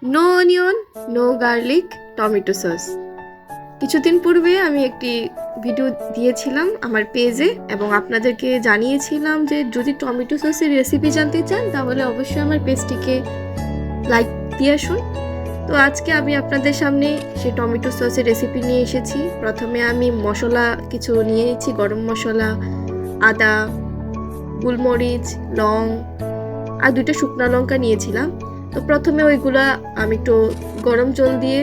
No onion, no garlic, tomato sauce. কিছুদিন পূর্বে আমি একটি ভিডিও দিয়েছিলাম আমার পেজে এবং আপনাদেরকে জানিয়েছিলাম যে যদি টমেটো সসের রেসিপি জানতে চান তাহলে অবশ্যই আমার পেজটিকে লাইক দিয়ে আসুন। তো আজকে আমি আপনাদের সামনে সেই টমেটো সসের রেসিপি নিয়ে এসেছি। প্রথমে আমি মশলা কিছু নিয়ে নিচ্ছি, গরম মশলা, আদা, গোলমরিচ, লং আর 2টা শুকনো লঙ্কা নিয়েছিলাম। তো প্রথমে ওইগুলা আমি একটু গরম জল দিয়ে,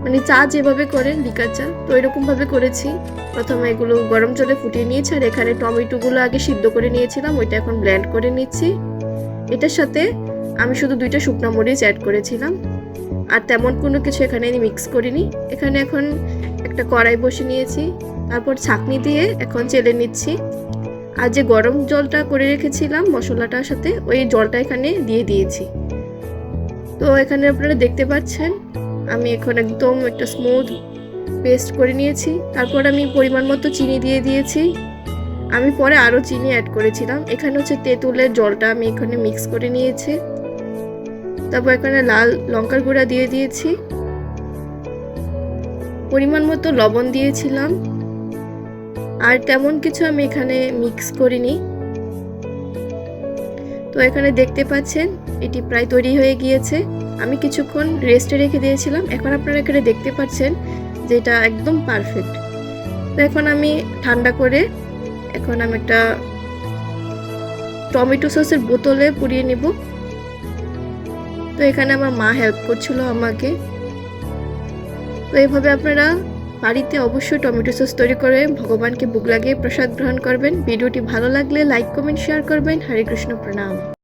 মানে চা যেভাবে করে লিকার চা, তো এরকমভাবে করেছি। প্রথমে এগুলো গরম জলে ফুটিয়ে নিয়েছি আর এখানে টমেটোগুলো আগে সিদ্ধ করে নিয়েছিলাম, ওইটা এখন ব্লেন্ড করে নিচ্ছি। এটার সাথে আমি শুধু 2টা শুকনো মরিচ অ্যাড করেছিলাম আর তেমন কোনো কিছু এখানে মিক্স করিনি। এখানে এখন একটা কড়াই বসে নিয়েছি, তারপর ছাঁকনি দিয়ে এখন চেলে নিচ্ছি। আর যে গরম জলটা করে রেখেছিলাম মশলাটার সাথে, ওই জলটা এখানে দিয়ে দিয়েছি। তো এখানে আপনারা দেখতে পাচ্ছেন আমি এখন একদম একটা স্মুথ পেস্ট করে নিয়েছি। তারপর আমি পরিমাণ মতো চিনি দিয়ে দিয়েছি। আমি পরে আরও চিনি অ্যাড করেছিলাম। এখানে হচ্ছে তেঁতুলের জলটা আমি এখানে মিক্স করে নিয়েছি। তারপর এখানে লাল লঙ্কার গুঁড়া দিয়ে দিয়েছি, পরিমাণ মতো লবণ দিয়েছিলাম। আর তেমন কিছু আমি এখানে মিক্স করিনি। তো এখানে দেখতে পাচ্ছেন এটি প্রায় তৈরি হয়ে গিয়েছে। আমি কিছুক্ষণ রেস্টে রেখে দিয়েছিলাম। এখন আপনারা এখানে দেখতে পাচ্ছেন যে এটা একদম পারফেক্ট। তো এখন আমি ঠান্ডা করে এখন আমি একটা টমেটো সসের বোতলে পুড়িয়ে নেব। তো এখানে আমার মা হেল্প করছিল আমাকে। তো এইভাবে আপনারা বাড়িতে অবশ্যই টমেটো সস তৈরি করে ভগবানকে ভোগ লাগিয়ে প্রসাদ গ্রহণ করবেন। ভিডিওটি ভালো লাগলে লাইক, কমেন্ট, শেয়ার করবেন। হরে কৃষ্ণ, প্রণাম।